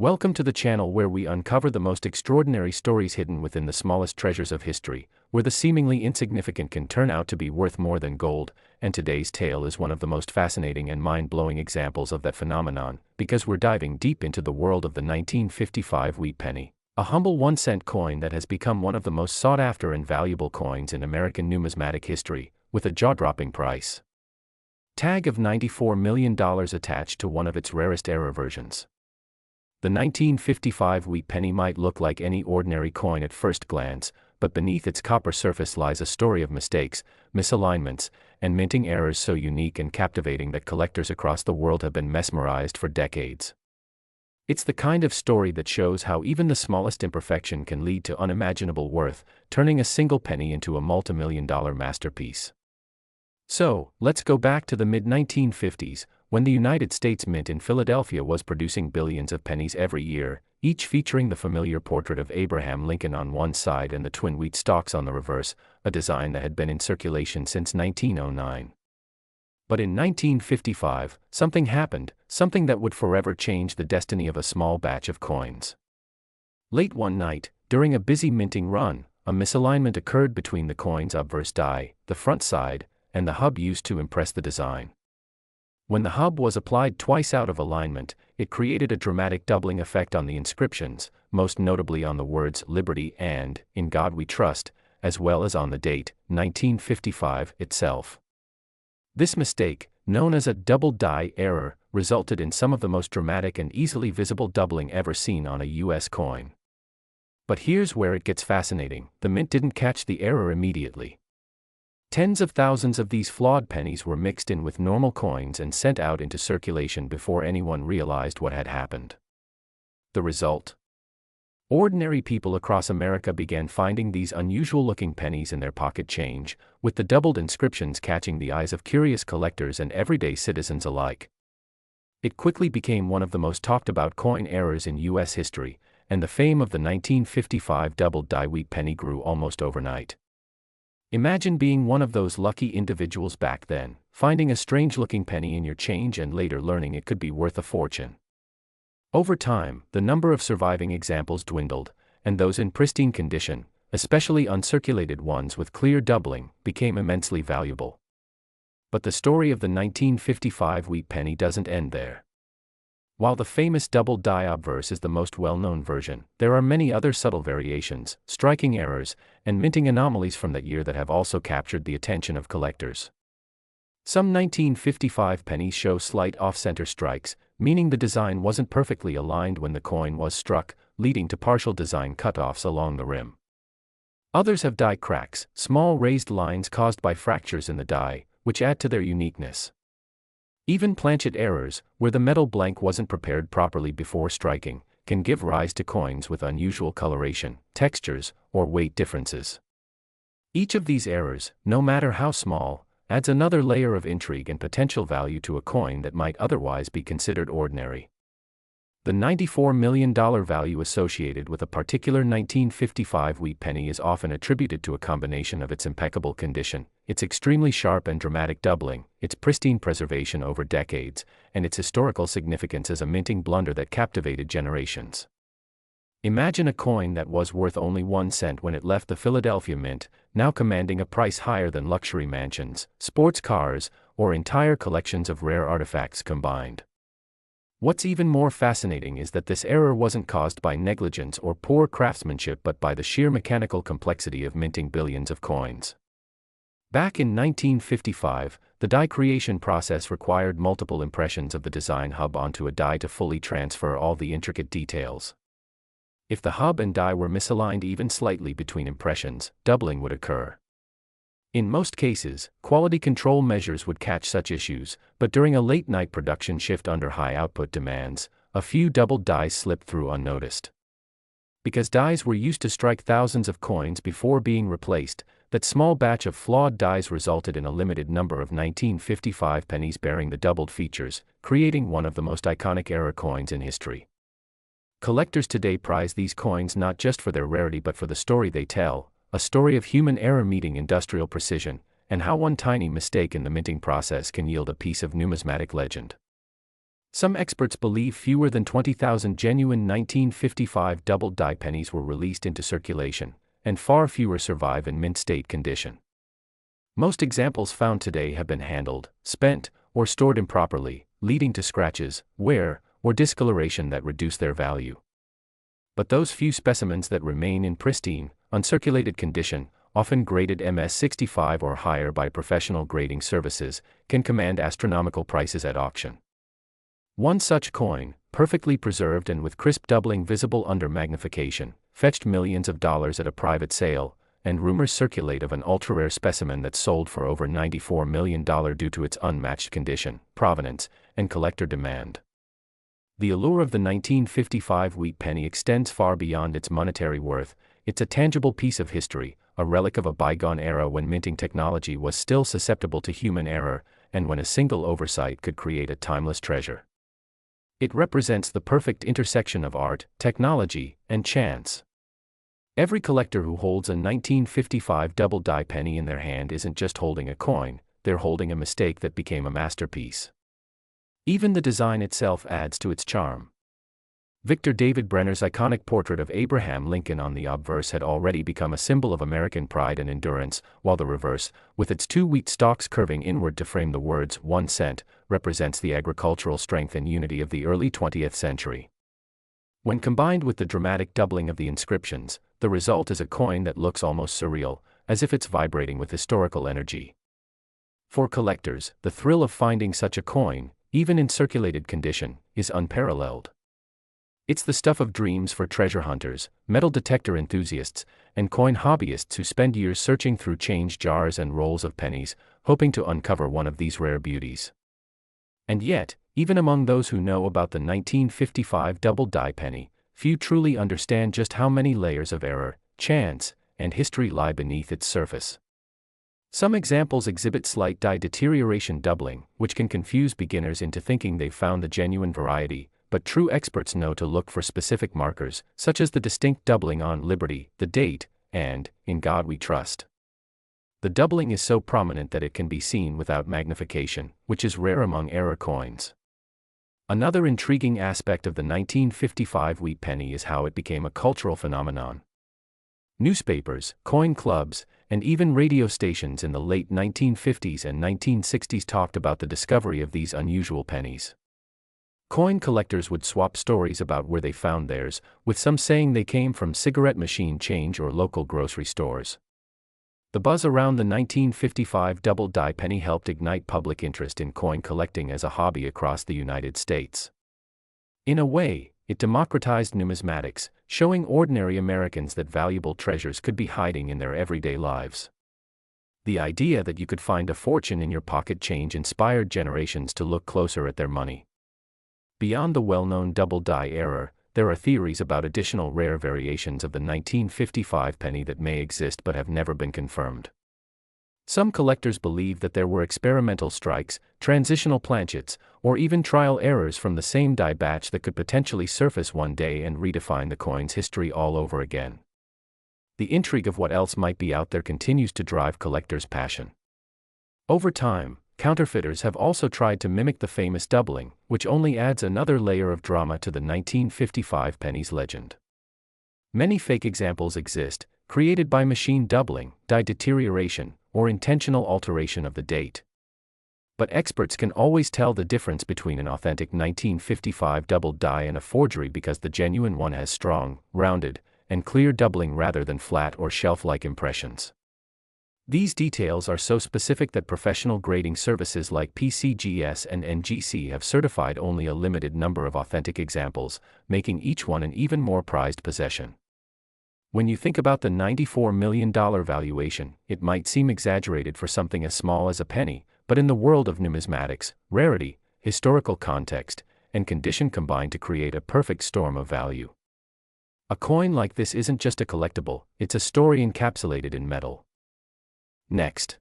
Welcome to the channel where we uncover the most extraordinary stories hidden within the smallest treasures of history, where the seemingly insignificant can turn out to be worth more than gold, and today's tale is one of the most fascinating and mind-blowing examples of that phenomenon, because we're diving deep into the world of the 1955 wheat penny, a humble 1-cent coin that has become one of the most sought-after and valuable coins in American numismatic history, with a jaw-dropping price tag of $94 million attached to one of its rarest era versions. The 1955 wheat penny might look like any ordinary coin at first glance, but beneath its copper surface lies a story of mistakes, misalignments, and minting errors so unique and captivating that collectors across the world have been mesmerized for decades. It's the kind of story that shows how even the smallest imperfection can lead to unimaginable worth, turning a single penny into a multi-million-dollar masterpiece. So, let's go back to the mid-1950s, when the United States Mint in Philadelphia was producing billions of pennies every year, each featuring the familiar portrait of Abraham Lincoln on one side and the twin wheat stalks on the reverse, a design that had been in circulation since 1909. But in 1955, something happened, something that would forever change the destiny of a small batch of coins. Late one night, during a busy minting run, a misalignment occurred between the coin's obverse die, the front side, and the hub used to impress the design. When the hub was applied twice out of alignment, it created a dramatic doubling effect on the inscriptions, most notably on the words Liberty and In God We Trust, as well as on the date, 1955, itself. This mistake, known as a double die error, resulted in some of the most dramatic and easily visible doubling ever seen on a U.S. coin. But here's where it gets fascinating: the mint didn't catch the error immediately. Tens of thousands of these flawed pennies were mixed in with normal coins and sent out into circulation before anyone realized what had happened. The result? Ordinary people across America began finding these unusual-looking pennies in their pocket change, with the doubled inscriptions catching the eyes of curious collectors and everyday citizens alike. It quickly became one of the most talked-about coin errors in U.S. history, and the fame of the 1955 double-die wheat penny grew almost overnight. Imagine being one of those lucky individuals back then, finding a strange-looking penny in your change and later learning it could be worth a fortune. Over time, the number of surviving examples dwindled, and those in pristine condition, especially uncirculated ones with clear doubling, became immensely valuable. But the story of the 1955 wheat penny doesn't end there. While the famous double die obverse is the most well-known version, there are many other subtle variations, striking errors, and minting anomalies from that year that have also captured the attention of collectors. Some 1955 pennies show slight off-center strikes, meaning the design wasn't perfectly aligned when the coin was struck, leading to partial design cutoffs along the rim. Others have die cracks, small raised lines caused by fractures in the die, which add to their uniqueness. Even planchet errors, where the metal blank wasn't prepared properly before striking, can give rise to coins with unusual coloration, textures, or weight differences. Each of these errors, no matter how small, adds another layer of intrigue and potential value to a coin that might otherwise be considered ordinary. The $94 million value associated with a particular 1955 wheat penny is often attributed to a combination of its impeccable condition, its extremely sharp and dramatic doubling, its pristine preservation over decades, and its historical significance as a minting blunder that captivated generations. Imagine a coin that was worth only 1 cent when it left the Philadelphia Mint, now commanding a price higher than luxury mansions, sports cars, or entire collections of rare artifacts combined. What's even more fascinating is that this error wasn't caused by negligence or poor craftsmanship but by the sheer mechanical complexity of minting billions of coins. Back in 1955, the die creation process required multiple impressions of the design hub onto a die to fully transfer all the intricate details. If the hub and die were misaligned even slightly between impressions, doubling would occur. In most cases, quality control measures would catch such issues, but during a late-night production shift under high output demands, a few doubled dies slipped through unnoticed. Because dies were used to strike thousands of coins before being replaced, that small batch of flawed dies resulted in a limited number of 1955 pennies bearing the doubled features, creating one of the most iconic error coins in history. Collectors today prize these coins not just for their rarity but for the story they tell, a story of human error meeting industrial precision, and how one tiny mistake in the minting process can yield a piece of numismatic legend. Some experts believe fewer than 20,000 genuine 1955 double-die pennies were released into circulation, and far fewer survive in mint state condition. Most examples found today have been handled, spent, or stored improperly, leading to scratches, wear, or discoloration that reduce their value. But those few specimens that remain in pristine, uncirculated condition, often graded MS-65 or higher by professional grading services, can command astronomical prices at auction. One such coin, perfectly preserved and with crisp doubling visible under magnification, fetched millions of dollars at a private sale, and rumors circulate of an ultra-rare specimen that sold for over $94 million due to its unmatched condition, provenance, and collector demand. The allure of the 1955 wheat penny extends far beyond its monetary worth. It's a tangible piece of history, a relic of a bygone era when minting technology was still susceptible to human error, and when a single oversight could create a timeless treasure. It represents the perfect intersection of art, technology, and chance. Every collector who holds a 1955 double-die penny in their hand isn't just holding a coin, they're holding a mistake that became a masterpiece. Even the design itself adds to its charm. Victor David Brenner's iconic portrait of Abraham Lincoln on the obverse had already become a symbol of American pride and endurance, while the reverse, with its two wheat stalks curving inward to frame the words 1 cent, represents the agricultural strength and unity of the early 20th century. When combined with the dramatic doubling of the inscriptions, the result is a coin that looks almost surreal, as if it's vibrating with historical energy. For collectors, the thrill of finding such a coin, even in circulated condition, is unparalleled. It's the stuff of dreams for treasure hunters, metal detector enthusiasts, and coin hobbyists who spend years searching through change jars and rolls of pennies, hoping to uncover one of these rare beauties. And yet, even among those who know about the 1955 double-die penny, few truly understand just how many layers of error, chance, and history lie beneath its surface. Some examples exhibit slight die deterioration doubling, which can confuse beginners into thinking they've found the genuine variety, but true experts know to look for specific markers, such as the distinct doubling on Liberty, the date, and In God We Trust. The doubling is so prominent that it can be seen without magnification, which is rare among error coins. Another intriguing aspect of the 1955 wheat penny is how it became a cultural phenomenon. Newspapers, coin clubs, and even radio stations in the late 1950s and 1960s talked about the discovery of these unusual pennies. Coin collectors would swap stories about where they found theirs, with some saying they came from cigarette machine change or local grocery stores. The buzz around the 1955 double-die penny helped ignite public interest in coin collecting as a hobby across the United States. In a way, it democratized numismatics, showing ordinary Americans that valuable treasures could be hiding in their everyday lives. The idea that you could find a fortune in your pocket change inspired generations to look closer at their money. Beyond the well-known double-die error, there are theories about additional rare variations of the 1955 penny that may exist but have never been confirmed. Some collectors believe that there were experimental strikes, transitional planchets, or even trial errors from the same die batch that could potentially surface one day and redefine the coin's history all over again. The intrigue of what else might be out there continues to drive collectors' passion. Over time, counterfeiters have also tried to mimic the famous doubling, which only adds another layer of drama to the 1955 penny's legend. Many fake examples exist, created by machine doubling, die deterioration, or intentional alteration of the date. But experts can always tell the difference between an authentic 1955 double die and a forgery because the genuine one has strong, rounded, and clear doubling rather than flat or shelf-like impressions. These details are so specific that professional grading services like PCGS and NGC have certified only a limited number of authentic examples, making each one an even more prized possession. When you think about the $94 million valuation, it might seem exaggerated for something as small as a penny, but in the world of numismatics, rarity, historical context, and condition combine to create a perfect storm of value. A coin like this isn't just a collectible, it's a story encapsulated in metal. Next.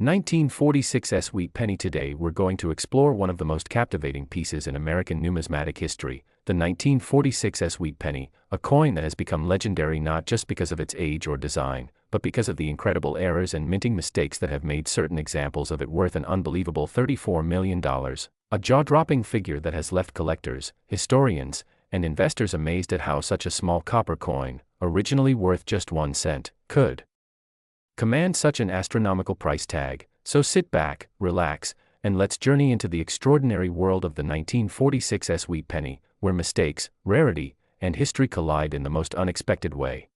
1946's Wheat Penny. Today we're going to explore one of the most captivating pieces in American numismatic history, the 1946's Wheat Penny, a coin that has become legendary not just because of its age or design, but because of the incredible errors and minting mistakes that have made certain examples of it worth an unbelievable $34 million. A jaw-dropping figure that has left collectors, historians, and investors amazed at how such a small copper coin, originally worth just 1 cent, could command such an astronomical price tag. So sit back, relax, and let's journey into the extraordinary world of the 1946 Wheat Penny, where mistakes, rarity, and history collide in the most unexpected way.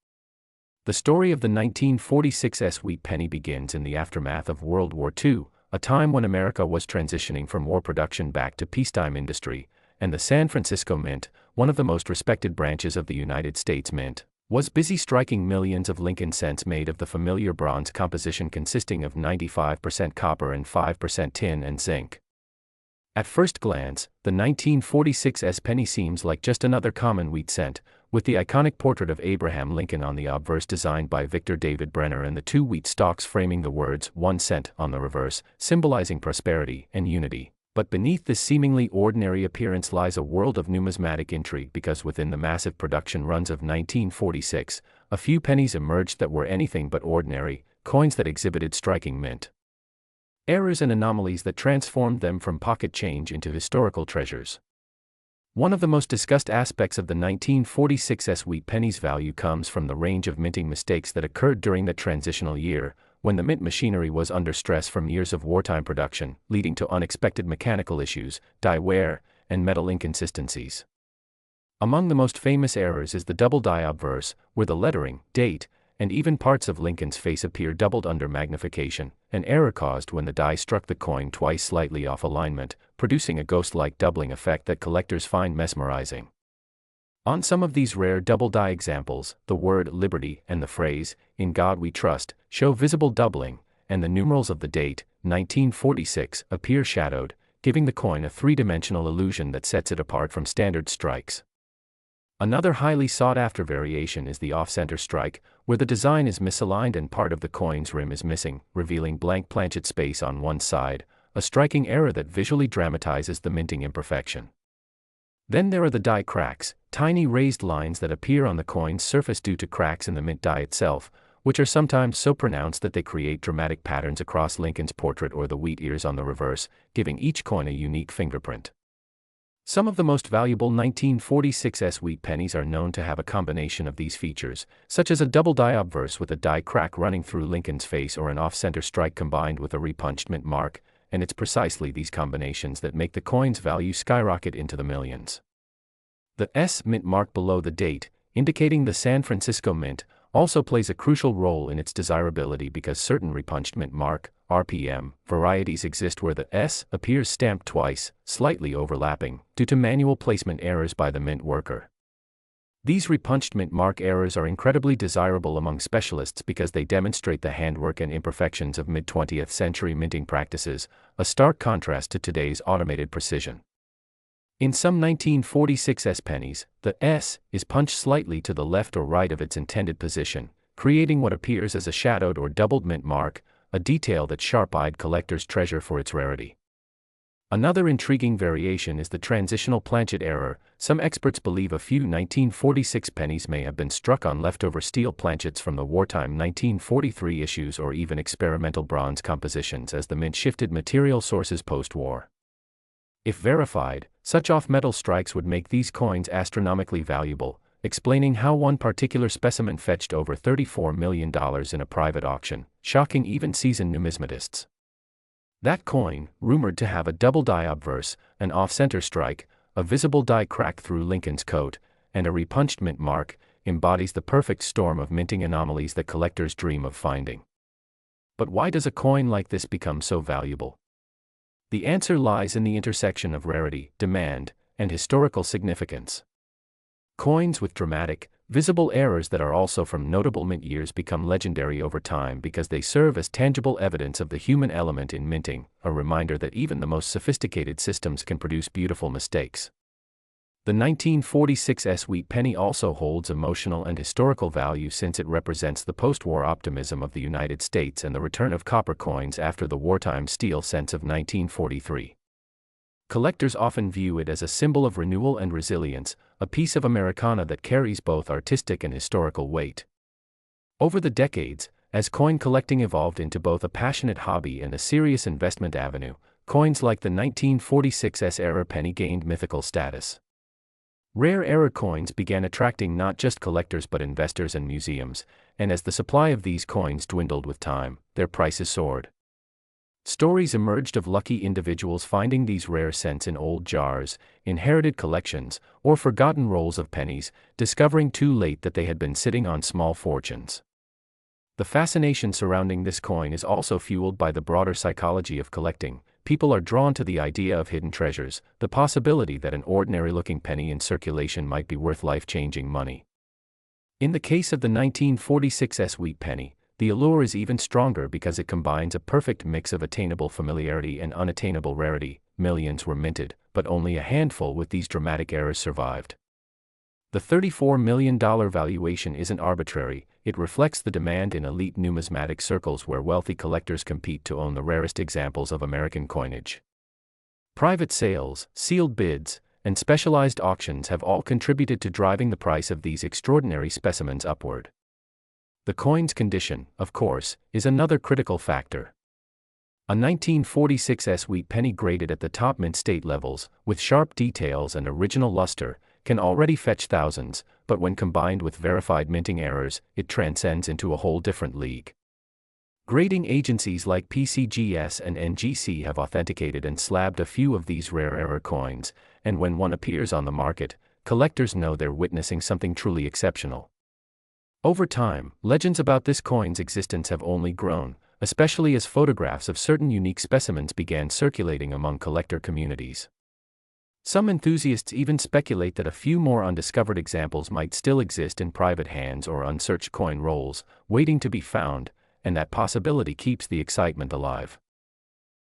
The story of the 1946 Wheat Penny begins in the aftermath of World War II, a time when America was transitioning from war production back to peacetime industry, and the San Francisco Mint, one of the most respected branches of the United States Mint, was busy striking millions of Lincoln cents made of the familiar bronze composition consisting of 95% copper and 5% tin and zinc. At first glance, the 1946 penny seems like just another common wheat cent, with the iconic portrait of Abraham Lincoln on the obverse designed by Victor David Brenner and the 2 wheat stalks framing the words 1 cent on the reverse, symbolizing prosperity and unity. But beneath this seemingly ordinary appearance lies a world of numismatic intrigue, because within the massive production runs of 1946, a few pennies emerged that were anything but ordinary, coins that exhibited striking mint errors and anomalies that transformed them from pocket change into historical treasures. One of the most discussed aspects of the 1946 Wheat Penny's value comes from the range of minting mistakes that occurred during that transitional year, when the mint machinery was under stress from years of wartime production, leading to unexpected mechanical issues, die wear, and metal inconsistencies. Among the most famous errors is the double die obverse, where the lettering, date, and even parts of Lincoln's face appear doubled under magnification, an error caused when the die struck the coin twice slightly off alignment, producing a ghost-like doubling effect that collectors find mesmerizing. On some of these rare double die examples, the word liberty and the phrase, "In God We Trust," show visible doubling, and the numerals of the date, 1946, appear shadowed, giving the coin a three-dimensional illusion that sets it apart from standard strikes. Another highly sought-after variation is the off-center strike, where the design is misaligned and part of the coin's rim is missing, revealing blank planchet space on one side, a striking error that visually dramatizes the minting imperfection. Then there are the die cracks, tiny raised lines that appear on the coin's surface due to cracks in the mint die itself, which are sometimes so pronounced that they create dramatic patterns across Lincoln's portrait or the wheat ears on the reverse, giving each coin a unique fingerprint. Some of the most valuable 1946 wheat pennies are known to have a combination of these features, such as a double die obverse with a die crack running through Lincoln's face or an off-center strike combined with a repunched mint mark, and it's precisely these combinations that make the coin's value skyrocket into the millions. The S mint mark below the date, indicating the San Francisco Mint, also plays a crucial role in its desirability because certain repunched mint mark, RPM, varieties exist where the S appears stamped twice, slightly overlapping, due to manual placement errors by the mint worker. These repunched mint mark errors are incredibly desirable among specialists because they demonstrate the handwork and imperfections of mid-20th century minting practices, a stark contrast to today's automated precision. In some 1946 pennies, the S is punched slightly to the left or right of its intended position, creating what appears as a shadowed or doubled mint mark, a detail that sharp-eyed collectors treasure for its rarity. Another intriguing variation is the transitional planchet error. Some experts believe a few 1946 pennies may have been struck on leftover steel planchets from the wartime 1943 issues or even experimental bronze compositions as the mint shifted material sources post-war. If verified, such off-metal strikes would make these coins astronomically valuable, explaining how one particular specimen fetched over $34 million in a private auction, shocking even seasoned numismatists. That coin, rumored to have a double die obverse, an off-center strike, a visible die crack through Lincoln's coat, and a repunched mint mark, embodies the perfect storm of minting anomalies that collectors dream of finding. But why does a coin like this become so valuable? The answer lies in the intersection of rarity, demand, and historical significance. Coins with dramatic, visible errors that are also from notable mint years become legendary over time because they serve as tangible evidence of the human element in minting, a reminder that even the most sophisticated systems can produce beautiful mistakes. The 1946 wheat penny also holds emotional and historical value since it represents the post-war optimism of the United States and the return of copper coins after the wartime steel cents of 1943. Collectors often view it as a symbol of renewal and resilience, a piece of Americana that carries both artistic and historical weight. Over the decades, as coin collecting evolved into both a passionate hobby and a serious investment avenue, coins like the 1946 error penny gained mythical status. Rare error coins began attracting not just collectors but investors and museums, and as the supply of these coins dwindled with time, their prices soared. Stories emerged of lucky individuals finding these rare cents in old jars, inherited collections, or forgotten rolls of pennies, discovering too late that they had been sitting on small fortunes. The fascination surrounding this coin is also fueled by the broader psychology of collecting. People are drawn to the idea of hidden treasures, the possibility that an ordinary-looking penny in circulation might be worth life-changing money. In the case of the 1946 Wheat Penny, the allure is even stronger because it combines a perfect mix of attainable familiarity and unattainable rarity. Millions were minted, but only a handful with these dramatic errors survived. The $34 million valuation isn't arbitrary, it reflects the demand in elite numismatic circles where wealthy collectors compete to own the rarest examples of American coinage. Private sales, sealed bids, and specialized auctions have all contributed to driving the price of these extraordinary specimens upward. The coin's condition, of course, is another critical factor. A 1946 Wheat Penny graded at the top mint state levels, with sharp details and original luster, can already fetch thousands, but when combined with verified minting errors, it transcends into a whole different league. Grading agencies like PCGS and NGC have authenticated and slabbed a few of these rare error coins, and when one appears on the market, collectors know they're witnessing something truly exceptional. Over time, legends about this coin's existence have only grown, especially as photographs of certain unique specimens began circulating among collector communities. Some enthusiasts even speculate that a few more undiscovered examples might still exist in private hands or unsearched coin rolls, waiting to be found, and that possibility keeps the excitement alive.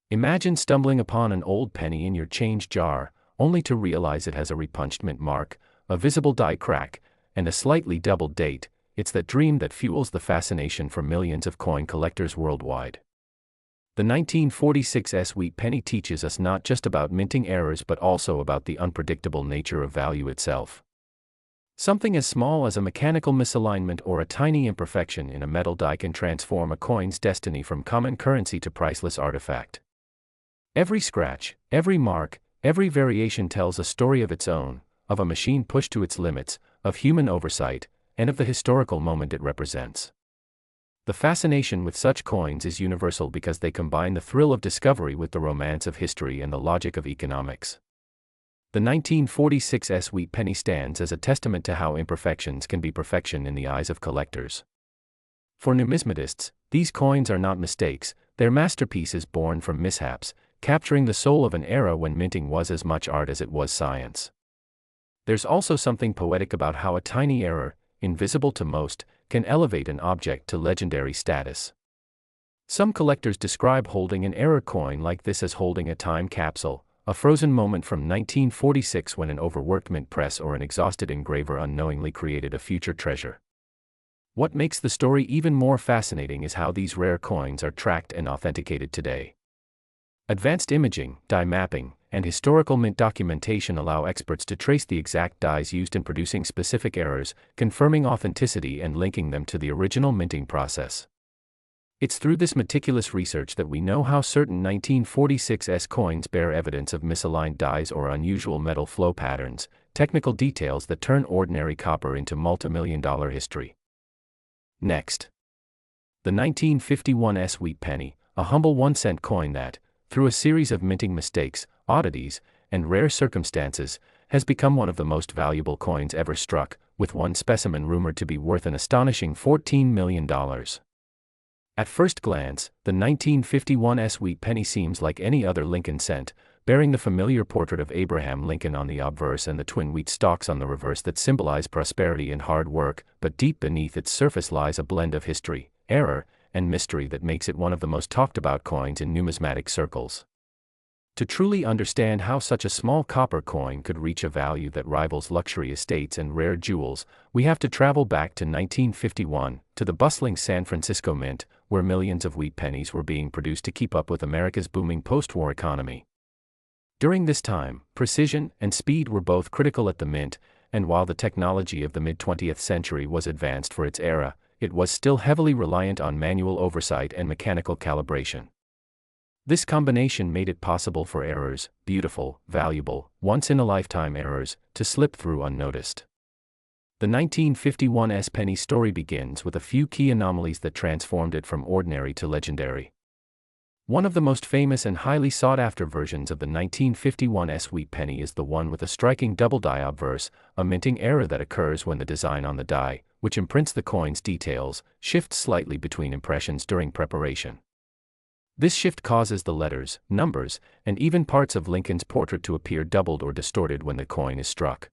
Imagine stumbling upon an old penny in your change jar, only to realize it has a repunched mint mark, a visible die crack, and a slightly doubled date. It's that dream that fuels the fascination for millions of coin collectors worldwide. The 1946 Wheat Penny teaches us not just about minting errors but also about the unpredictable nature of value itself. Something as small as a mechanical misalignment or a tiny imperfection in a metal die can transform a coin's destiny from common currency to priceless artifact. Every scratch, every mark, every variation tells a story of its own, of a machine pushed to its limits, of human oversight, and of the historical moment it represents. The fascination with such coins is universal because they combine the thrill of discovery with the romance of history and the logic of economics. The 1946 Wheat Penny stands as a testament to how imperfections can be perfection in the eyes of collectors. For numismatists, these coins are not mistakes, they're masterpieces born from mishaps, capturing the soul of an era when minting was as much art as it was science. There's also something poetic about how a tiny error, invisible to most, can elevate an object to legendary status. Some collectors describe holding an error coin like this as holding a time capsule, a frozen moment from 1946 when an overworked mint press or an exhausted engraver unknowingly created a future treasure. What makes the story even more fascinating is how these rare coins are tracked and authenticated today. Advanced imaging, die mapping, and historical mint documentation allow experts to trace the exact dies used in producing specific errors, confirming authenticity and linking them to the original minting process. It's through this meticulous research that we know how certain 1946 coins bear evidence of misaligned dies or unusual metal flow patterns, technical details that turn ordinary copper into multimillion-dollar history. Next, the 1951 Wheat Penny, a humble 1-cent coin that, through a series of minting mistakes, oddities, and rare circumstances, has become one of the most valuable coins ever struck, with one specimen rumored to be worth an astonishing $14 million. At first glance, the 1951 Wheat Penny seems like any other Lincoln cent, bearing the familiar portrait of Abraham Lincoln on the obverse and the twin wheat stalks on the reverse that symbolize prosperity and hard work, but deep beneath its surface lies a blend of history, error, and mystery that makes it one of the most talked about coins in numismatic circles. To truly understand how such a small copper coin could reach a value that rivals luxury estates and rare jewels, we have to travel back to 1951, to the bustling San Francisco Mint, where millions of wheat pennies were being produced to keep up with America's booming post-war economy. During this time, precision and speed were both critical at the mint, and while the technology of the mid-20th century was advanced for its era, it was still heavily reliant on manual oversight and mechanical calibration. This combination made it possible for errors, beautiful, valuable, once-in-a-lifetime errors, to slip through unnoticed. The 1951 penny story begins with a few key anomalies that transformed it from ordinary to legendary. One of the most famous and highly sought-after versions of the 1951 Wheat Penny is the one with a striking double die obverse, a minting error that occurs when the design on the die, which imprints the coin's details, shifts slightly between impressions during preparation. This shift causes the letters, numbers, and even parts of Lincoln's portrait to appear doubled or distorted when the coin is struck.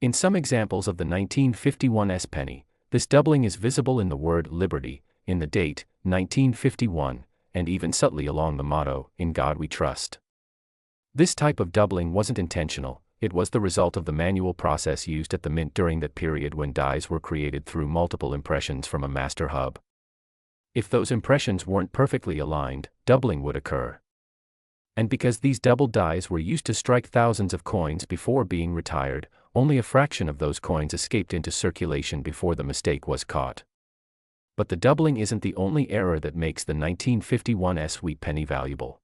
In some examples of the 1951 penny, this doubling is visible in the word Liberty, in the date, 1951, and even subtly along the motto, "In God We Trust." This type of doubling wasn't intentional, it was the result of the manual process used at the mint during that period when dies were created through multiple impressions from a master hub. If those impressions weren't perfectly aligned, doubling would occur. And because these doubled dies were used to strike thousands of coins before being retired, only a fraction of those coins escaped into circulation before the mistake was caught. But the doubling isn't the only error that makes the 1951 Wheat Penny valuable.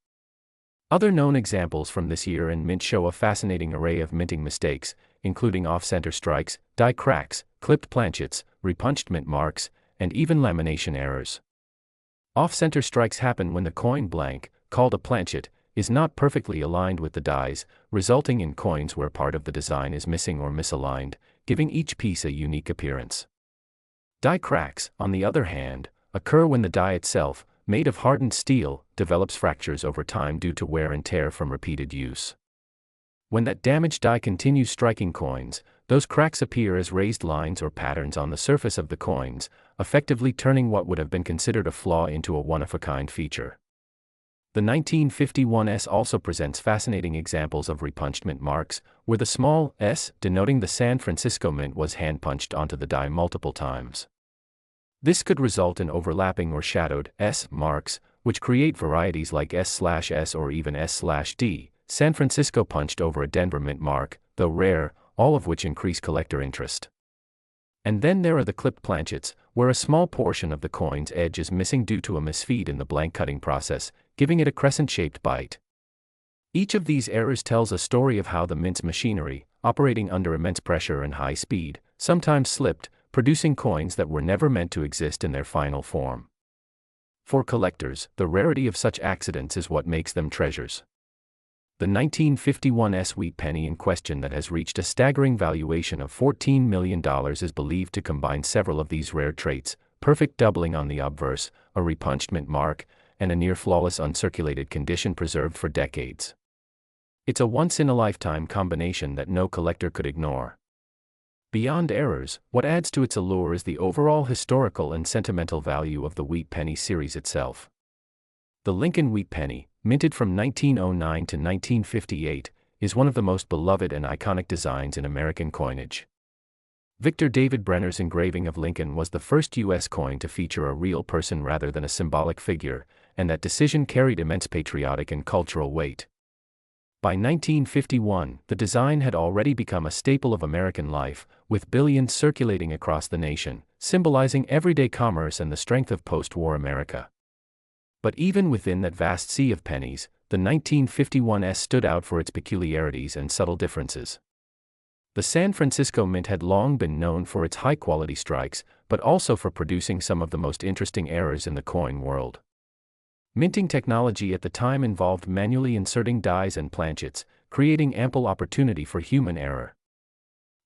Other known examples from this year in mint show a fascinating array of minting mistakes, including off-center strikes, die cracks, clipped planchets, repunched mint marks, and even lamination errors. Off-center strikes happen when the coin blank, called a planchet, is not perfectly aligned with the dies, resulting in coins where part of the design is missing or misaligned, giving each piece a unique appearance. Die cracks, on the other hand, occur when the die itself, made of hardened steel, develops fractures over time due to wear and tear from repeated use. When that damaged die continues striking coins, those cracks appear as raised lines or patterns on the surface of the coins, effectively turning what would have been considered a flaw into a one-of-a-kind feature. The 1951 also presents fascinating examples of repunched mint marks, where the small s denoting the San Francisco mint was hand-punched onto the die multiple times. This could result in overlapping or shadowed s marks, which create varieties like S/S or even S/D, San Francisco punched over a Denver mint mark, though rare, all of which increase collector interest. And then there are the clipped planchets, where a small portion of the coin's edge is missing due to a misfeed in the blank cutting process, giving it a crescent-shaped bite. Each of these errors tells a story of how the mint's machinery, operating under immense pressure and high speed, sometimes slipped, producing coins that were never meant to exist in their final form. For collectors, the rarity of such accidents is what makes them treasures. The 1951 Wheat Penny in question that has reached a staggering valuation of $14 million is believed to combine several of these rare traits: perfect doubling on the obverse, a repunched mint mark, and a near-flawless uncirculated condition preserved for decades. It's a once-in-a-lifetime combination that no collector could ignore. Beyond errors, what adds to its allure is the overall historical and sentimental value of the Wheat Penny series itself. The Lincoln Wheat Penny, minted from 1909 to 1958, is one of the most beloved and iconic designs in American coinage. Victor David Brenner's engraving of Lincoln was the first U.S. coin to feature a real person rather than a symbolic figure, and that decision carried immense patriotic and cultural weight. By 1951, the design had already become a staple of American life, with billions circulating across the nation, symbolizing everyday commerce and the strength of post-war America. But even within that vast sea of pennies, the 1951 stood out for its peculiarities and subtle differences. The San Francisco Mint had long been known for its high-quality strikes, but also for producing some of the most interesting errors in the coin world. Minting technology at the time involved manually inserting dies and planchets, creating ample opportunity for human error.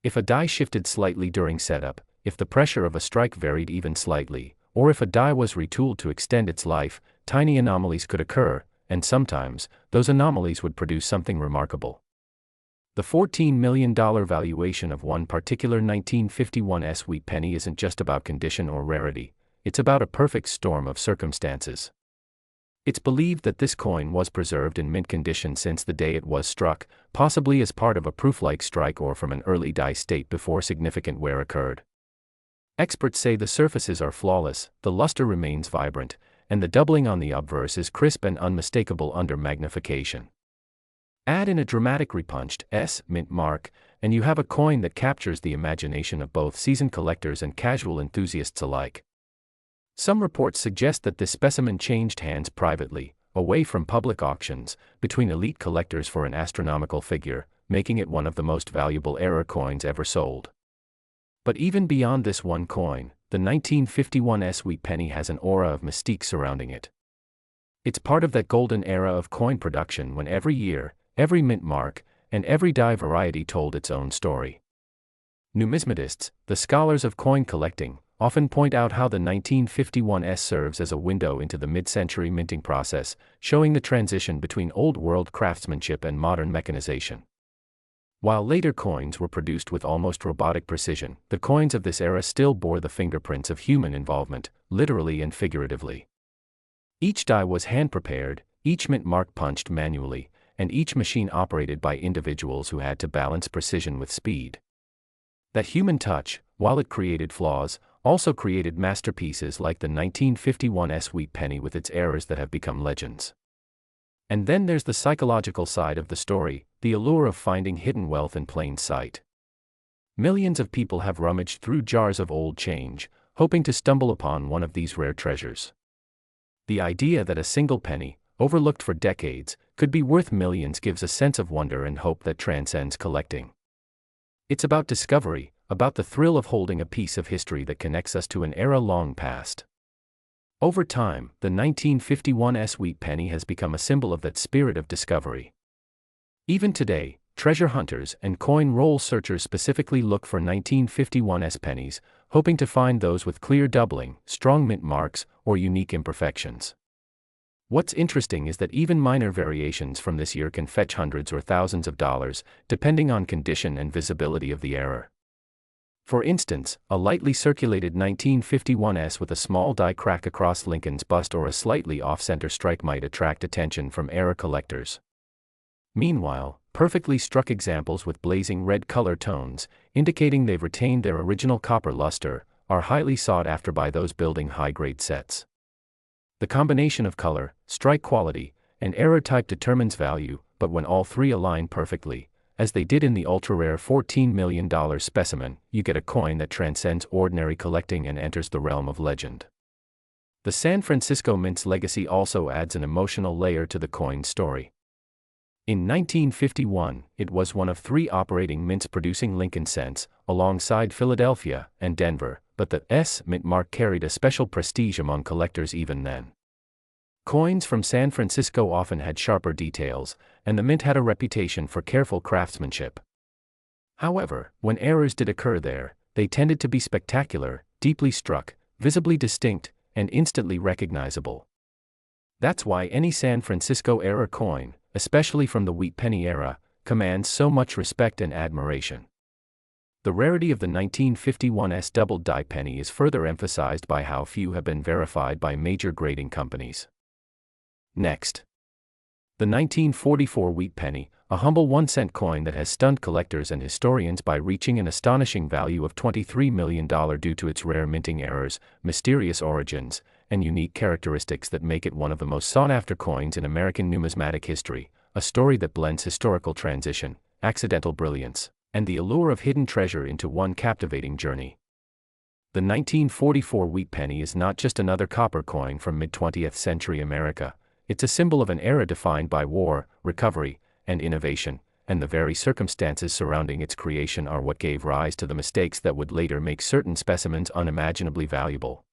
If a die shifted slightly during setup, if the pressure of a strike varied even slightly, or if a die was retooled to extend its life, tiny anomalies could occur, and sometimes, those anomalies would produce something remarkable. The $14 million valuation of one particular 1951 Wheat Penny isn't just about condition or rarity, it's about a perfect storm of circumstances. It's believed that this coin was preserved in mint condition since the day it was struck, possibly as part of a proof-like strike or from an early die state before significant wear occurred. Experts say the surfaces are flawless, the luster remains vibrant, and the doubling on the obverse is crisp and unmistakable under magnification. Add in a dramatic repunched S mint mark, and you have a coin that captures the imagination of both seasoned collectors and casual enthusiasts alike. Some reports suggest that this specimen changed hands privately, away from public auctions, between elite collectors for an astronomical figure, making it one of the most valuable era coins ever sold. But even beyond this one coin, the 1951 Wheat Penny has an aura of mystique surrounding it. It's part of that golden era of coin production when every year, every mint mark, and every die variety told its own story. Numismatists, the scholars of coin collecting, often point out how the 1951 serves as a window into the mid-century minting process, showing the transition between old-world craftsmanship and modern mechanization. While later coins were produced with almost robotic precision, the coins of this era still bore the fingerprints of human involvement, literally and figuratively. Each die was hand-prepared, each mint mark punched manually, and each machine operated by individuals who had to balance precision with speed. That human touch, while it created flaws, also created masterpieces like the 1951 Wheat Penny with its errors that have become legends. And then there's the psychological side of the story, the allure of finding hidden wealth in plain sight. Millions of people have rummaged through jars of old change, hoping to stumble upon one of these rare treasures. The idea that a single penny, overlooked for decades, could be worth millions gives a sense of wonder and hope that transcends collecting. It's about discovery, about the thrill of holding a piece of history that connects us to an era long past. Over time, the 1951 Wheat Penny has become a symbol of that spirit of discovery. Even today, treasure hunters and coin roll searchers specifically look for 1951 pennies, hoping to find those with clear doubling, strong mint marks, or unique imperfections. What's interesting is that even minor variations from this year can fetch hundreds or thousands of dollars, depending on condition and visibility of the error. For instance, a lightly circulated 1951 with a small die crack across Lincoln's bust or a slightly off-center strike might attract attention from era collectors. Meanwhile, perfectly struck examples with blazing red color tones, indicating they've retained their original copper luster, are highly sought after by those building high-grade sets. The combination of color, strike quality, and error type determines value, but when all three align perfectly, as they did in the ultra-rare $14 million specimen, you get a coin that transcends ordinary collecting and enters the realm of legend. The San Francisco Mint's legacy also adds an emotional layer to the coin's story. In 1951, it was one of three operating mints producing Lincoln cents, alongside Philadelphia and Denver, but the mint mark carried a special prestige among collectors even then. Coins from San Francisco often had sharper details, and the mint had a reputation for careful craftsmanship. However, when errors did occur there, they tended to be spectacular, deeply struck, visibly distinct, and instantly recognizable. That's why any San Francisco-era coin, especially from the Wheat Penny era, commands so much respect and admiration. The rarity of the 1951's double die penny is further emphasized by how few have been verified by major grading companies. Next. The 1944 Wheat Penny, a humble 1-cent coin that has stunned collectors and historians by reaching an astonishing value of $23 million due to its rare minting errors, mysterious origins, and unique characteristics that make it one of the most sought-after coins in American numismatic history, a story that blends historical transition, accidental brilliance, and the allure of hidden treasure into one captivating journey. The 1944 Wheat Penny is not just another copper coin from mid-20th century America, it's a symbol of an era defined by war, recovery, and innovation, and the very circumstances surrounding its creation are what gave rise to the mistakes that would later make certain specimens unimaginably valuable.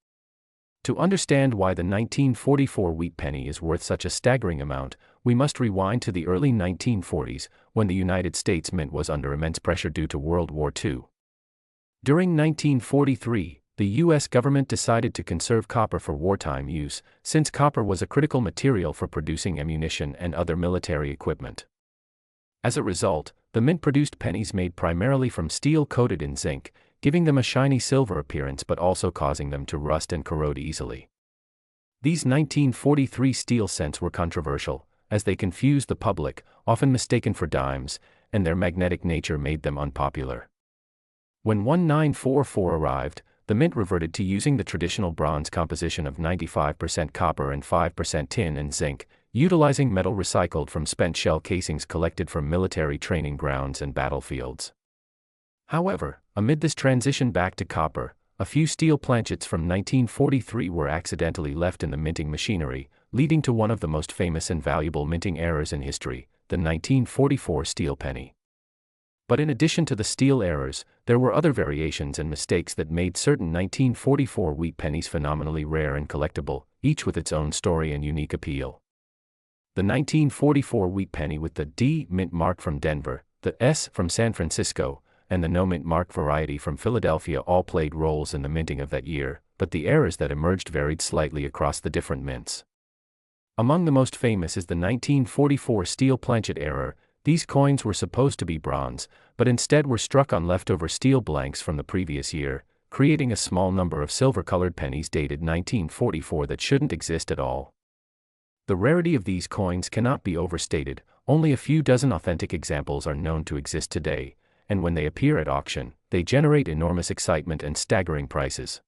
To understand why the 1944 Wheat Penny is worth such a staggering amount, we must rewind to the early 1940s, when the United States Mint was under immense pressure due to World War II. During 1943, the U.S. government decided to conserve copper for wartime use, since copper was a critical material for producing ammunition and other military equipment. As a result, the mint produced pennies made primarily from steel coated in zinc, giving them a shiny silver appearance but also causing them to rust and corrode easily. These 1943 steel cents were controversial, as they confused the public, often mistaken for dimes, and their magnetic nature made them unpopular. When 1944 arrived, the mint reverted to using the traditional bronze composition of 95% copper and 5% tin and zinc, utilizing metal recycled from spent shell casings collected from military training grounds and battlefields. However, amid this transition back to copper, a few steel planchets from 1943 were accidentally left in the minting machinery, leading to one of the most famous and valuable minting errors in history, the 1944 steel penny. But in addition to the steel errors, there were other variations and mistakes that made certain 1944 wheat pennies phenomenally rare and collectible, each with its own story and unique appeal. The 1944 wheat penny with the D mint mark from Denver, the S from San Francisco, and the no mint mark variety from Philadelphia all played roles in the minting of that year, but the errors that emerged varied slightly across the different mints. Among the most famous is the 1944 steel planchet error. These coins were supposed to be bronze, but instead were struck on leftover steel blanks from the previous year, creating a small number of silver-colored pennies dated 1944 that shouldn't exist at all. The rarity of these coins cannot be overstated. Only a few dozen authentic examples are known to exist today, and when they appear at auction, they generate enormous excitement and staggering prices.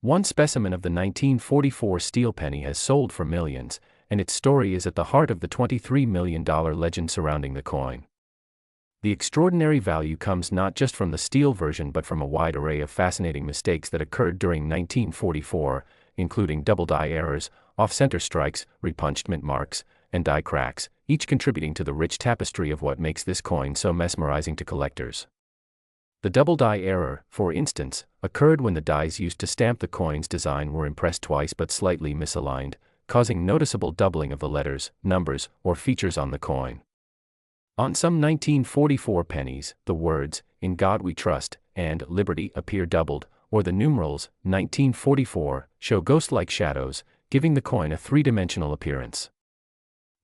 One specimen of the 1944 steel penny has sold for millions, and its story is at the heart of the $23 million legend surrounding the coin. The extraordinary value comes not just from the steel version but from a wide array of fascinating mistakes that occurred during 1944, including double die errors, off-center strikes, repunched mint marks, and die cracks, each contributing to the rich tapestry of what makes this coin so mesmerizing to collectors. The double die error, for instance, occurred when the dies used to stamp the coin's design were impressed twice but slightly misaligned, causing noticeable doubling of the letters, numbers, or features on the coin. On some 1944 pennies, the words, "In God We Trust," and "Liberty" appear doubled, or the numerals, 1944, show ghost-like shadows, giving the coin a three-dimensional appearance.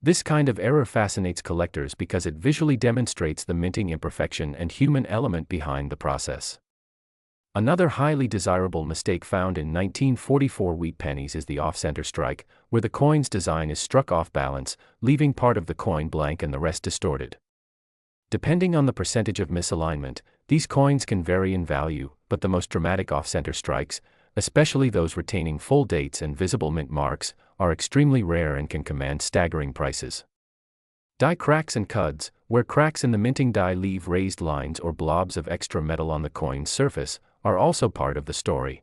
This kind of error fascinates collectors because it visually demonstrates the minting imperfection and human element behind the process. Another highly desirable mistake found in 1944 wheat pennies is the off-center strike, where the coin's design is struck off balance, leaving part of the coin blank and the rest distorted. Depending on the percentage of misalignment, these coins can vary in value, but the most dramatic off-center strikes, especially those retaining full dates and visible mint marks, are extremely rare and can command staggering prices. Die cracks and cuds, where cracks in the minting die leave raised lines or blobs of extra metal on the coin's surface, are also part of the story.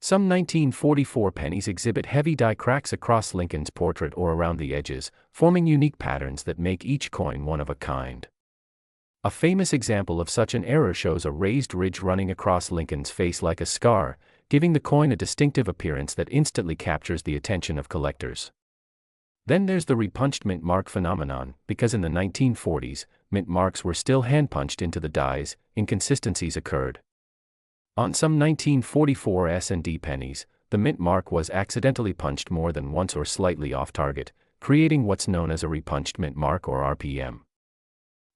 Some 1944 pennies exhibit heavy die cracks across Lincoln's portrait or around the edges, forming unique patterns that make each coin one of a kind. A famous example of such an error shows a raised ridge running across Lincoln's face like a scar, giving the coin a distinctive appearance that instantly captures the attention of collectors. Then there's the repunched mint mark phenomenon, because in the 1940s, mint marks were still hand-punched into the dies, inconsistencies occurred. On some 1944 S&D pennies, the mint mark was accidentally punched more than once or slightly off target, creating what's known as a repunched mint mark or RPM.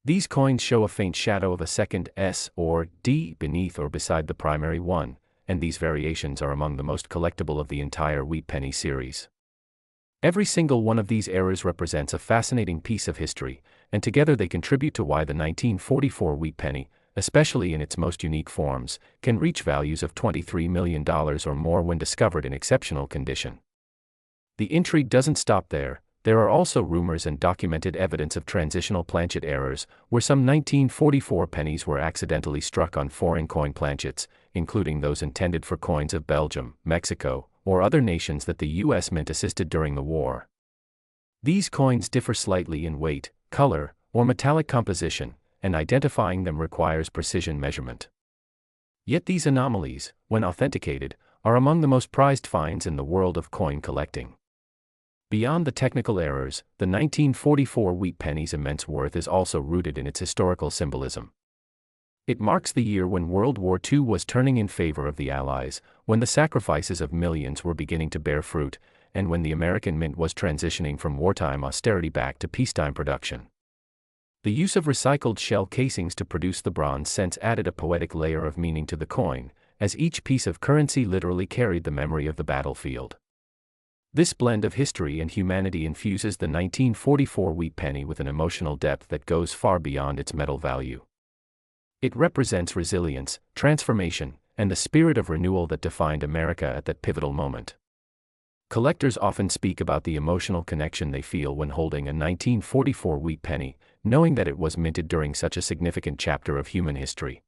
These coins show a faint shadow of a second S or D beneath or beside the primary one, and these variations are among the most collectible of the entire wheat penny series. Every single one of these errors represents a fascinating piece of history, and together they contribute to why the 1944 wheat penny, especially in its most unique forms, can reach values of $23 million or more when discovered in exceptional condition. The intrigue doesn't stop there. There are also rumors and documented evidence of transitional planchet errors, where some 1944 pennies were accidentally struck on foreign coin planchets, including those intended for coins of Belgium, Mexico, or other nations that the U.S. Mint assisted during the war. These coins differ slightly in weight, color, or metallic composition, and identifying them requires precision measurement. Yet these anomalies, when authenticated, are among the most prized finds in the world of coin collecting. Beyond the technical errors, the 1944 wheat penny's immense worth is also rooted in its historical symbolism. It marks the year when World War II was turning in favor of the Allies, when the sacrifices of millions were beginning to bear fruit, and when the American Mint was transitioning from wartime austerity back to peacetime production. The use of recycled shell casings to produce the bronze cents added a poetic layer of meaning to the coin, as each piece of currency literally carried the memory of the battlefield. This blend of history and humanity infuses the 1944 wheat penny with an emotional depth that goes far beyond its metal value. It represents resilience, transformation, and the spirit of renewal that defined America at that pivotal moment. Collectors often speak about the emotional connection they feel when holding a 1944 wheat penny, knowing that it was minted during such a significant chapter of human history.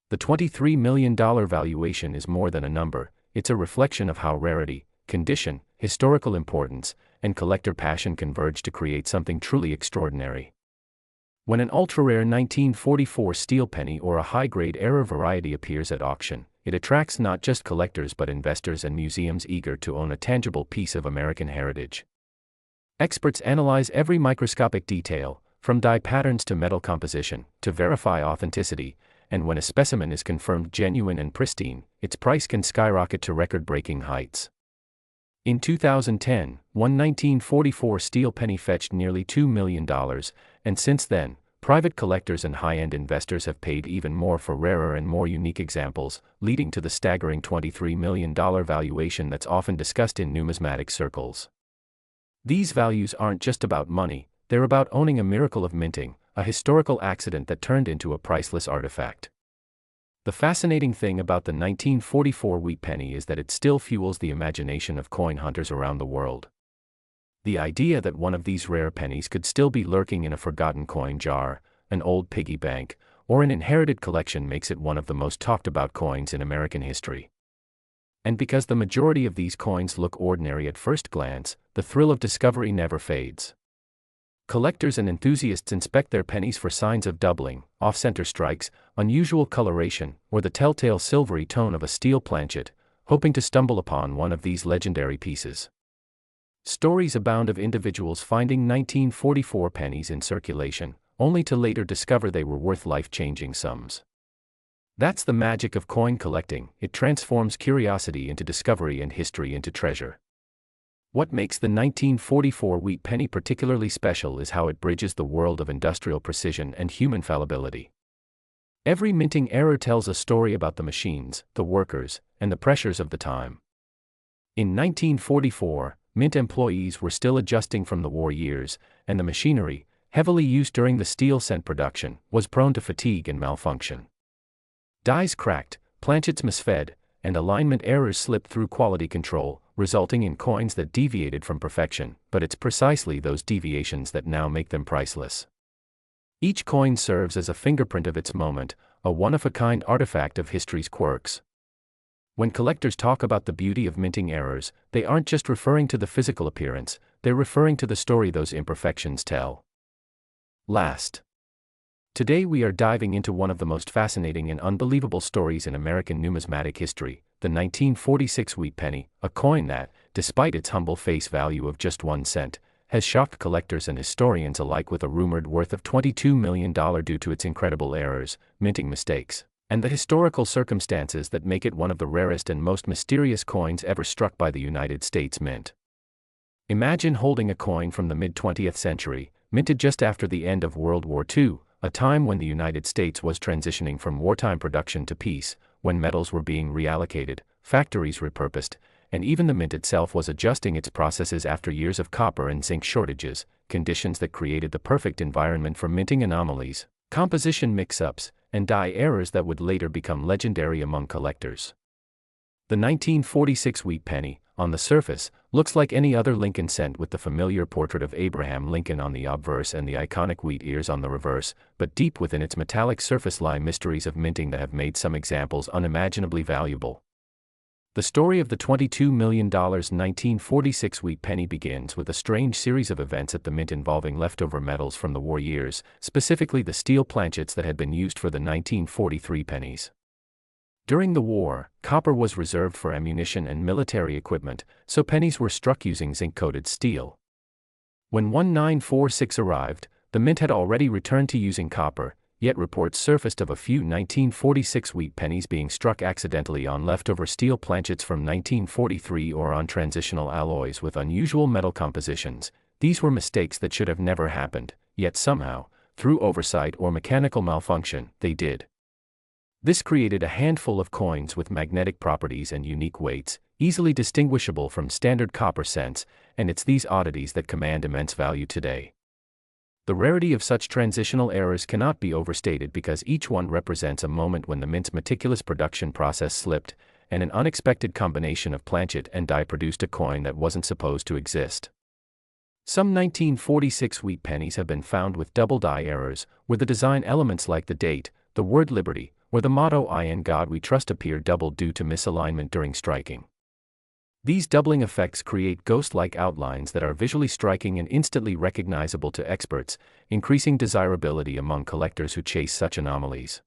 The $23 million valuation is more than a number, it's a reflection of how rarity, condition, historical importance, and collector passion converge to create something truly extraordinary. When an ultra-rare 1944 steel penny or a high-grade error variety appears at auction, it attracts not just collectors but investors and museums eager to own a tangible piece of American heritage. Experts analyze every microscopic detail, from die patterns to metal composition, to verify authenticity, and when a specimen is confirmed genuine and pristine, its price can skyrocket to record-breaking heights. In 2010, one 1944 steel penny fetched nearly $2 million, and since then, private collectors and high-end investors have paid even more for rarer and more unique examples, leading to the staggering $23 million valuation that's often discussed in numismatic circles. These values aren't just about money, they're about owning a miracle of minting, a historical accident that turned into a priceless artifact. The fascinating thing about the 1944 wheat penny is that it still fuels the imagination of coin hunters around the world. The idea that one of these rare pennies could still be lurking in a forgotten coin jar, an old piggy bank, or an inherited collection makes it one of the most talked about coins in American history. And because the majority of these coins look ordinary at first glance, the thrill of discovery never fades. Collectors and enthusiasts inspect their pennies for signs of doubling, off-center strikes, unusual coloration, or the telltale silvery tone of a steel planchet, hoping to stumble upon one of these legendary pieces. Stories abound of individuals finding 1944 pennies in circulation, only to later discover they were worth life-changing sums. That's the magic of coin collecting, it transforms curiosity into discovery and history into treasure. What makes the 1944 wheat penny particularly special is how it bridges the world of industrial precision and human fallibility. Every minting error tells a story about the machines, the workers, and the pressures of the time. In 1944, mint employees were still adjusting from the war years, and the machinery, heavily used during the steel cent production, was prone to fatigue and malfunction. Dies cracked, planchets misfed, and alignment errors slipped through quality control, resulting in coins that deviated from perfection, but it's precisely those deviations that now make them priceless. Each coin serves as a fingerprint of its moment, a one-of-a-kind artifact of history's quirks. When collectors talk about the beauty of minting errors, they aren't just referring to the physical appearance, they're referring to the story those imperfections tell. Today we are diving into one of the most fascinating and unbelievable stories in American numismatic history, the 1946 wheat penny, a coin that, despite its humble face value of just 1 cent, has shocked collectors and historians alike with a rumored worth of $22 million due to its incredible errors, minting mistakes, and the historical circumstances that make it one of the rarest and most mysterious coins ever struck by the United States Mint. Imagine holding a coin from the mid-20th century, minted just after the end of World War II, a time when the United States was transitioning from wartime production to peace, when metals were being reallocated, factories repurposed, and even the mint itself was adjusting its processes after years of copper and zinc shortages, conditions that created the perfect environment for minting anomalies, composition mix-ups, and die errors that would later become legendary among collectors. The 1946 wheat penny, on the surface, looks like any other Lincoln cent with the familiar portrait of Abraham Lincoln on the obverse and the iconic wheat ears on the reverse, but deep within its metallic surface lie mysteries of minting that have made some examples unimaginably valuable. The story of the $22 million 1946 wheat penny begins with a strange series of events at the mint involving leftover metals from the war years, specifically the steel planchets that had been used for the 1943 pennies. During the war, copper was reserved for ammunition and military equipment, so pennies were struck using zinc-coated steel. When 1946 arrived, the mint had already returned to using copper, yet reports surfaced of a few 1946 wheat pennies being struck accidentally on leftover steel planchets from 1943 or on transitional alloys with unusual metal compositions. These were mistakes that should have never happened, yet somehow, through oversight or mechanical malfunction, they did. This created a handful of coins with magnetic properties and unique weights, easily distinguishable from standard copper cents, and it's these oddities that command immense value today. The rarity of such transitional errors cannot be overstated because each one represents a moment when the mint's meticulous production process slipped, and an unexpected combination of planchet and die produced a coin that wasn't supposed to exist. Some 1946 wheat pennies have been found with double die errors, where the design elements like the date, the word liberty, or the motto "I in God We Trust" appear doubled due to misalignment during striking. These doubling effects create ghost-like outlines that are visually striking and instantly recognizable to experts, increasing desirability among collectors who chase such anomalies.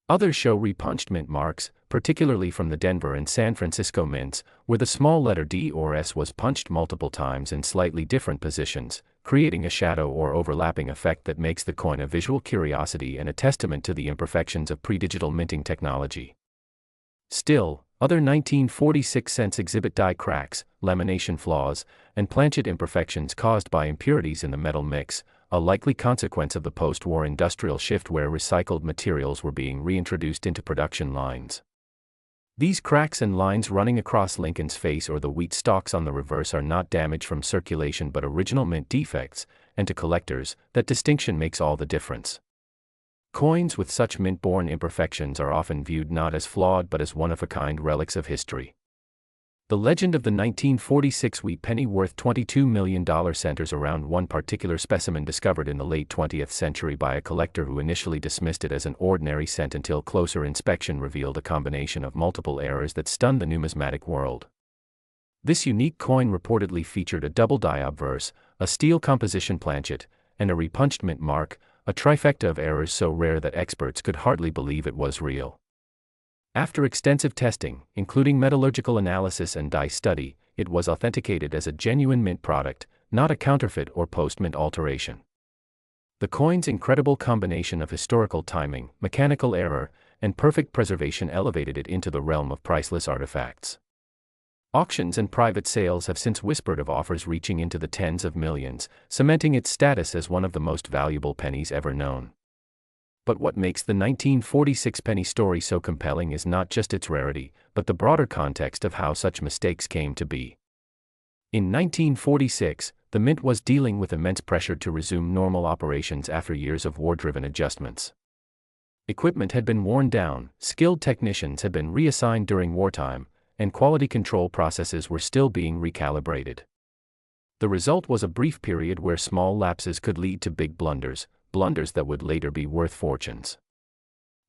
Others show repunched mint marks, particularly from the Denver and San Francisco mints, where the small letter D or S was punched multiple times in slightly different positions, creating a shadow or overlapping effect that makes the coin a visual curiosity and a testament to the imperfections of pre-digital minting technology. Still, other 1946 cents exhibit die cracks, lamination flaws, and planchet imperfections caused by impurities in the metal mix, a likely consequence of the post-war industrial shift where recycled materials were being reintroduced into production lines. These cracks and lines running across Lincoln's face or the wheat stalks on the reverse are not damage from circulation but original mint defects, and to collectors, that distinction makes all the difference. Coins with such mint-borne imperfections are often viewed not as flawed but as one-of-a-kind relics of history. The legend of the 1946 wheat penny worth $22 million centers around one particular specimen discovered in the late 20th century by a collector who initially dismissed it as an ordinary cent until closer inspection revealed a combination of multiple errors that stunned the numismatic world. This unique coin reportedly featured a double die obverse, a steel composition planchet, and a repunched mint mark, a trifecta of errors so rare that experts could hardly believe it was real. After extensive testing, including metallurgical analysis and die study, it was authenticated as a genuine mint product, not a counterfeit or post-mint alteration. The coin's incredible combination of historical timing, mechanical error, and perfect preservation elevated it into the realm of priceless artifacts. Auctions and private sales have since whispered of offers reaching into the tens of millions, cementing its status as one of the most valuable pennies ever known. But what makes the 1946 penny story so compelling is not just its rarity, but the broader context of how such mistakes came to be. In 1946, the mint was dealing with immense pressure to resume normal operations after years of war-driven adjustments. Equipment had been worn down, skilled technicians had been reassigned during wartime, and quality control processes were still being recalibrated. The result was a brief period where small lapses could lead to big blunders that would later be worth fortunes.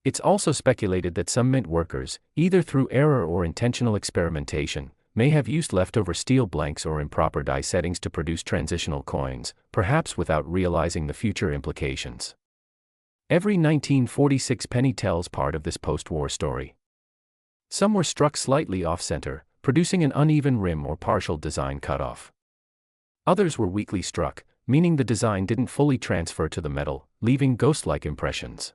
It's also speculated that some mint workers, either through error or intentional experimentation, may have used leftover steel blanks or improper die settings to produce transitional coins, perhaps without realizing the future implications. Every 1946 penny tells part of this post-war story. Some were struck slightly off-center, producing an uneven rim or partial design cutoff. Others were weakly struck, meaning the design didn't fully transfer to the metal, leaving ghost-like impressions.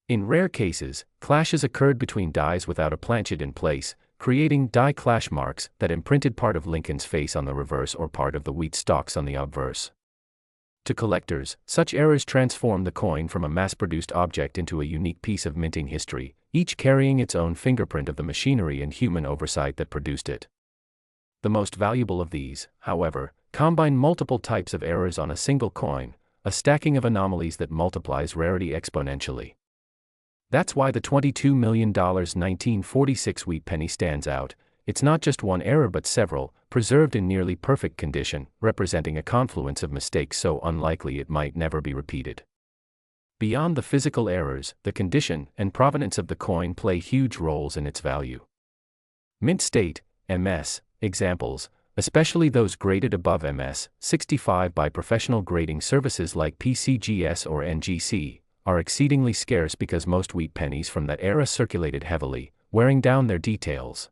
In rare cases, clashes occurred between dies without a planchet in place, creating die clash marks that imprinted part of Lincoln's face on the reverse or part of the wheat stalks on the obverse. To collectors, such errors transform the coin from a mass-produced object into a unique piece of minting history, each carrying its own fingerprint of the machinery and human oversight that produced it. The most valuable of these, however, combine multiple types of errors on a single coin, a stacking of anomalies that multiplies rarity exponentially. That's why the $22 million 1946 wheat penny stands out. It's not just one error but several, preserved in nearly perfect condition, representing a confluence of mistakes so unlikely it might never be repeated. Beyond the physical errors, the condition and provenance of the coin play huge roles in its value. Mint state, MS, examples, especially those graded above MS 65 by professional grading services like PCGS or NGC, are exceedingly scarce because most wheat pennies from that era circulated heavily, wearing down their details.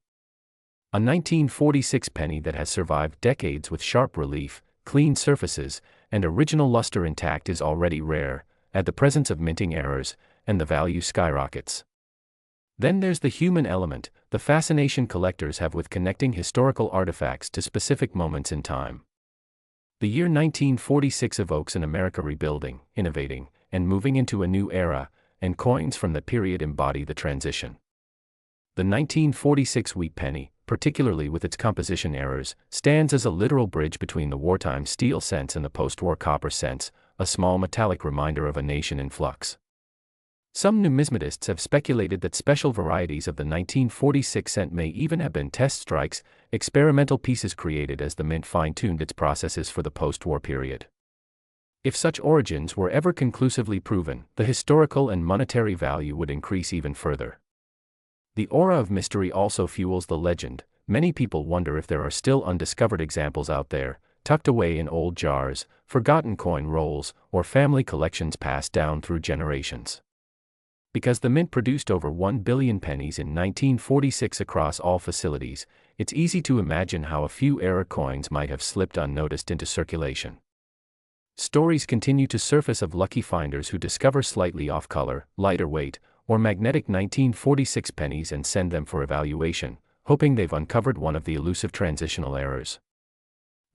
A 1946 penny that has survived decades with sharp relief, clean surfaces, and original luster intact is already rare. Add the presence of minting errors, and the value skyrockets. Then there's the human element, the fascination collectors have with connecting historical artifacts to specific moments in time. The year 1946 evokes an America rebuilding, innovating, and moving into a new era, and coins from that period embody the transition. The 1946 wheat penny, particularly with its composition errors, stands as a literal bridge between the wartime steel cents and the post-war copper cents, a small metallic reminder of a nation in flux. Some numismatists have speculated that special varieties of the 1946 cent may even have been test strikes, experimental pieces created as the mint fine-tuned its processes for the post-war period. If such origins were ever conclusively proven, the historical and monetary value would increase even further. The aura of mystery also fuels the legend, many people wonder if there are still undiscovered examples out there, tucked away in old jars, forgotten coin rolls, or family collections passed down through generations. Because the mint produced over 1 billion pennies in 1946 across all facilities, it's easy to imagine how a few error coins might have slipped unnoticed into circulation. Stories continue to surface of lucky finders who discover slightly off-color, lighter weight, or magnetic 1946 pennies and send them for evaluation, hoping they've uncovered one of the elusive transitional errors.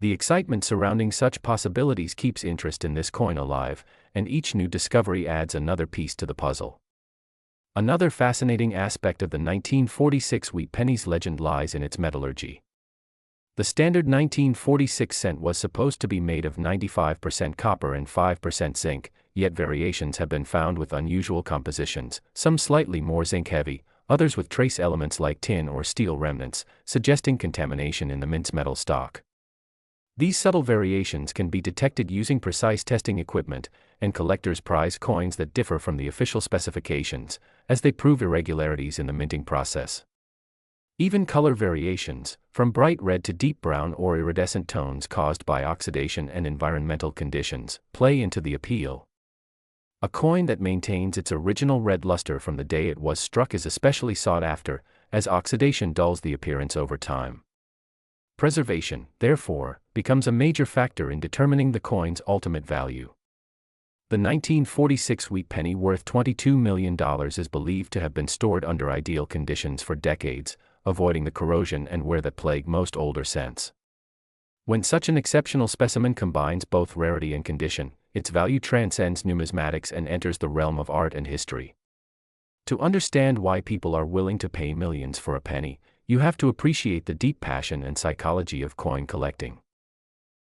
The excitement surrounding such possibilities keeps interest in this coin alive, and each new discovery adds another piece to the puzzle. Another fascinating aspect of the 1946 Wheat Pennies legend lies in its metallurgy. The standard 1946 cent was supposed to be made of 95% copper and 5% zinc, yet variations have been found with unusual compositions, some slightly more zinc-heavy, others with trace elements like tin or steel remnants, suggesting contamination in the mint's metal stock. These subtle variations can be detected using precise testing equipment, and collectors prize coins that differ from the official specifications, as they prove irregularities in the minting process. Even color variations, from bright red to deep brown or iridescent tones caused by oxidation and environmental conditions, play into the appeal. A coin that maintains its original red luster from the day it was struck is especially sought after, as oxidation dulls the appearance over time. Preservation, therefore, becomes a major factor in determining the coin's ultimate value. The 1946 wheat penny worth $22 million is believed to have been stored under ideal conditions for decades, avoiding the corrosion and wear that plague most older cents. When such an exceptional specimen combines both rarity and condition, its value transcends numismatics and enters the realm of art and history. To understand why people are willing to pay millions for a penny, you have to appreciate the deep passion and psychology of coin collecting.